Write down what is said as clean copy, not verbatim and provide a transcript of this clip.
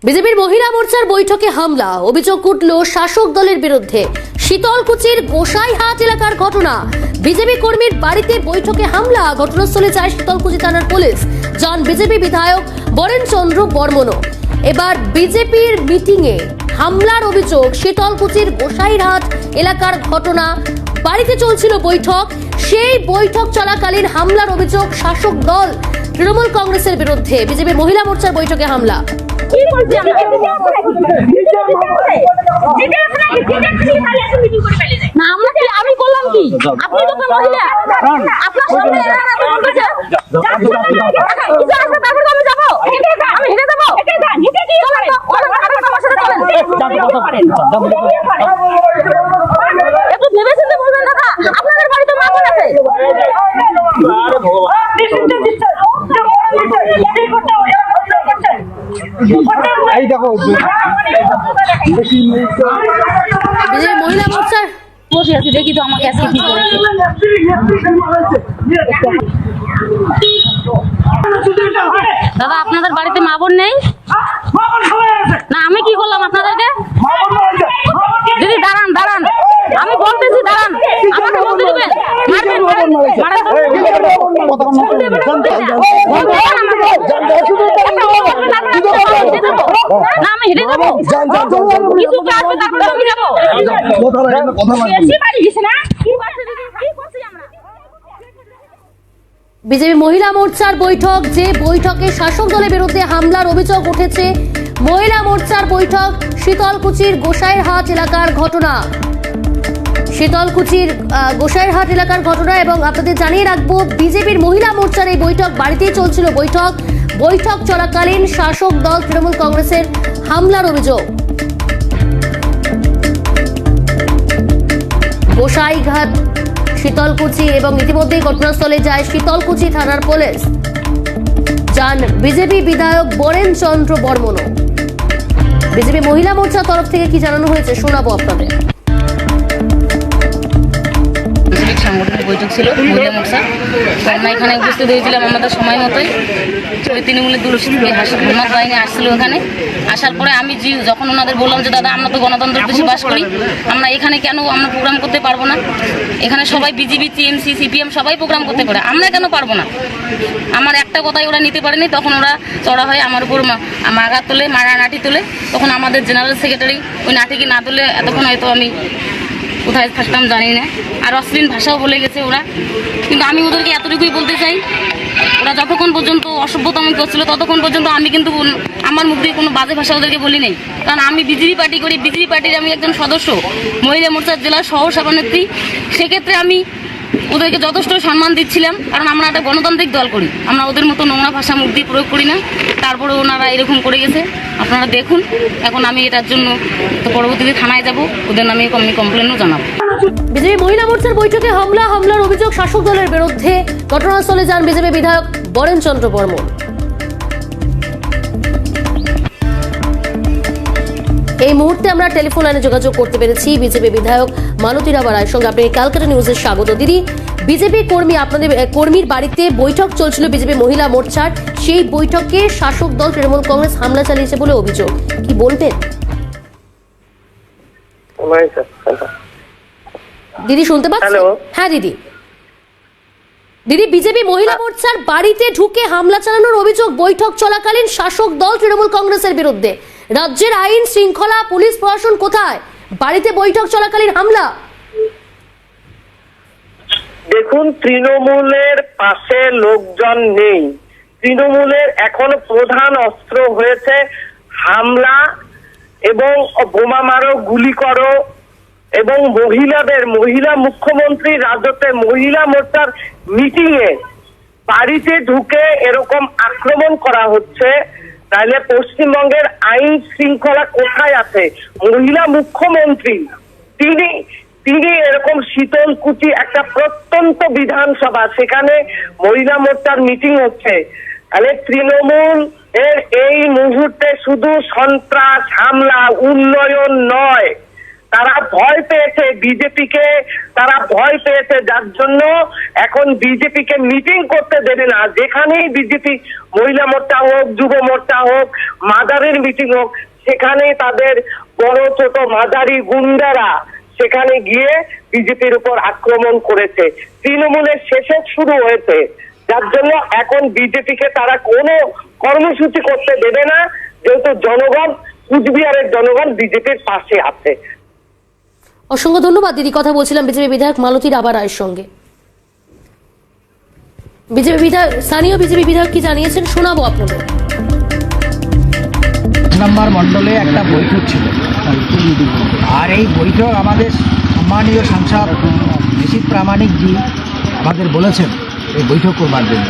বিজেপির মহিলা মোর্চার বৈঠকে হামলা, অভিযোগ উঠল শাসক দলের বিরুদ্ধে। শীতলকুচির গোসাইহাট এলাকার ঘটনা, বিজেপি কর্মীর বাড়িতে বৈঠকে হামলা, ঘটনাস্থলে যায় শীতলকুচি থানার পুলিশ, যান বিজেপি বিধায়ক বরেন চন্দ্র বর্মনও। এবার বিজেপির মিটিংয়ে হামলার অভিযোগ, শীতলকুচির গোসাইহাট এলাকার ঘটনা। বাড়িতে চলছিল বৈঠক, সেই বৈঠক চলাকালীন হামলার অভিযোগ শাসক দল তৃণমূল কংগ্রেসের বিরুদ্ধে। বিজেপি মহিলা মোর্চার বৈঠকে হামলা। আমি বললাম কি আপনি তো মহিলা, আপনার সামনে আমি যাবো, আমি হেঁটে যাবো, একটু ভেবে চিন্তে বলবেন দাদা, আপনাদের বাড়িতে মা বোন আছে। এই দেখো বিজেপি মহিলা মোর্চার বসে আছি, দেখি তো আমাকে আজকে কি করেছে। দাদা আপনাদের বাড়িতে মা বোন নেই না? আমি কি করলাম আপনাদেরকে? দিদি দাঁড়ান দাঁড়ান, আমি বলতেছি দাঁড়ান, আমাকে বলতে দেবেন। না আমি হেঁটে যাবো, কিছু আসবে তারপরে আমি যাবো। বিজেপি মহিলা মোর্চার বৈঠক, যে বৈঠকে শাসক দলের বিরুদ্ধে হামলার অভিযোগ উঠেছে। মহিলা মোর্চার বৈঠক, শীতলকুচির গোসাইরহাট এলাকার ঘটনা, শীতলকুচির গোসাইরহাট এলাকার ঘটনা। এবং আপনাদের জানিয়ে রাখবো, বিজেপির মহিলা মোর্চার এই বৈঠক, বাড়িতেই চলছিল বৈঠক। বৈঠক চলাকালীন শাসক দল তৃণমূল কংগ্রেসের হামলার অভিযোগ। গোসাইঘাট, শীতলকুচি, এবং ইতিমধ্যেই ঘটনাস্থলে যায় শীতলকুচি থানার পুলিশ, যান বিজেপি বিধায়ক বরেন চন্দ্র বর্মনও। বিজেপি মহিলা মোর্চার তরফ থেকে কি জানানো হয়েছে শোনাবো আপনাদের। সাংগঠনিক বৈঠক ছিল মহিলা মোর্চা, আমরা এখানে উপস্থিত হয়েছিলাম আমাদের সময় মতোই। তৃণমূলের দুলসী থেকে হাসপাতাল বাহিনী আসছিল ওখানে। আসার পরে আমি যখন ওনাদের বললাম যে দাদা আমরা তো গণতন্ত্রের দেশে বাস করি, আমরা এখানে কেন আমরা প্রোগ্রাম করতে পারবো না? এখানে সবাই বিজেপি, টিএমসি, সিপিএম সবাই প্রোগ্রাম করতে পারে, আমরা কেন পারবো না? আমার একটা কথাই ওরা নিতে পারেনি। তখন ওরা চড়া হয়ে আমার উপর আঘাত তোলে, নাঠি তোলে। তখন আমাদের জেনারেল সেক্রেটারি ওই নাঠিকে না তুলে এতক্ষণ হয়তো আমি কোথায় থাকতাম জানি না, আর অশ্লীল ভাষাও বলে গেছে ওরা। কিন্তু আমি ওদেরকে এতটুকুই বলতে চাই, ওরা যতক্ষণ পর্যন্ত অসভ্যতামি করছিল ততক্ষণ পর্যন্ত আমি কিন্তু আমার মুখ দিয়ে কোনো বাজে ভাষা ওদেরকে বলি নাই। কারণ আমি বিজেপি পার্টি করি, বিজেপি পার্টির আমি একজন সদস্য, মহিলা মোর্চার জেলার সহ সভানেত্রী। সেক্ষেত্রে আমি ওদেরকে যথেষ্ট সম্মান দিচ্ছিলাম, কারণ আমরা একটা গণতান্ত্রিক দল করি, আমরা ওদের মতো নোংরা ভাষা মুখ দিয়ে প্রয়োগ করি না। তারপরে ওনারা এরকম করে গেছে, আপনারা দেখুন। এখন আমি এটার জন্য তো পরবর্তীতে থানায় যাব, ওদের নামে আমি কমপ্লেনও জানাবো। বিজেপি মহিলা মোর্চার বৈঠকে হামলার অভিযোগ শাসক দলের বিরুদ্ধে। ঘটনাস্থলে যান বিজেপি বিধায়ক বরেন চন্দ্র বর্মন। এই মুহূর্তে আমরা টেলিফোন লাইনে যোগাযোগ করতে পেরেছি বিজেপি বিধায়ক মালতী রায়ের সঙ্গে। আপনি ক্যালকাটা নিউজে স্বাগত। দিদি, বিজেপি কর্মী, আপনাদের কর্মীর বাড়িতে বৈঠক চলছিল বিজেপি মহিলা মোর্চার, সেই বৈঠকে শাসক দল তৃণমূল কংগ্রেস হামলা চালিয়েছে বলে অভিযোগ, কি বলবেন? দিদি শুনতে পাচ্ছেন? হ্যাঁ দিদি। দিদি, বিজেপি মহিলা মোর্চার বাড়িতে ঢুকে হামলা চালানোর অভিযোগ বৈঠক চলাকালীন শাসক দল তৃণমূল কংগ্রেসের বিরুদ্ধে। রাজ্যের আইন শৃঙ্খলা, পুলিশ প্রশাসন কোথায়? বাড়িতে বৈঠক চলাকালীন হামলা। দেখুন, তৃণমূলের পাশে লোকজন নেই। তৃণমূলের এখন প্রধান অস্ত্র হয়েছে হামলা এবং বোমা মারো, গুলি করো, এবং মহিলা মুখ্যমন্ত্রী রাজত্বে মহিলা মোর্চার মিটিং এ বাড়িতে ঢুকে এরকম আক্রমণ করা হচ্ছে। তাহলে পশ্চিমবঙ্গের আইন শৃঙ্খলা কোথায় আছে? মহিলা মুখ্যমন্ত্রী তিনি এরকম শীতলকুচি একটা প্রত্যন্ত বিধানসভা, সেখানে মহিলা মোর্চার মিটিং হচ্ছে। তাহলে তৃণমূল এর এই মুহূর্তে শুধু সন্ত্রাস, হামলা, উন্নয়ন নয়, তারা ভয় পেয়েছে বিজেপিকে, তারা ভয় পেয়েছে, যার জন্য এখন বিজেপিকে মিটিং করতে দেবে না। যেখানেই বিজেপি মহিলা মোর্চা হোক, যুব মোর্চা হোক, মাদারের মিটিং হোক, সেখানে তাদের বড় ছোট মাঝারি গুন্ডারা সেখানে গিয়ে বিজেপির উপর আক্রমণ করেছে। তৃণমূলের শেষে শুরু হয়েছে, যার জন্য এখন বিজেপিকে তারা কোনো কর্মসূচি করতে দেবে না, যেহেতু জনগণ, কুচবিহারের জনগণ বিজেপির পাশে আছে। অসংখ্য ধন্যবাদ দিদি। কথা বলছিলাম বিজেপি বিধায়ক মালতী রাভা রায়ের সঙ্গে। বিজেপি বিধায়ক, স্থানীয় বিজেপি বিধায়ক কি জানিয়েছেন শোনাবো আপনাদের। নম্বর মণ্ডলে একটা বৈঠক ছিল, আর এই বৈঠক আমাদের সম্মানীয় সাংসদ নিশীথ প্রামাণিকজি আমাদের বলেছেন এই বৈঠক করবার জন্য।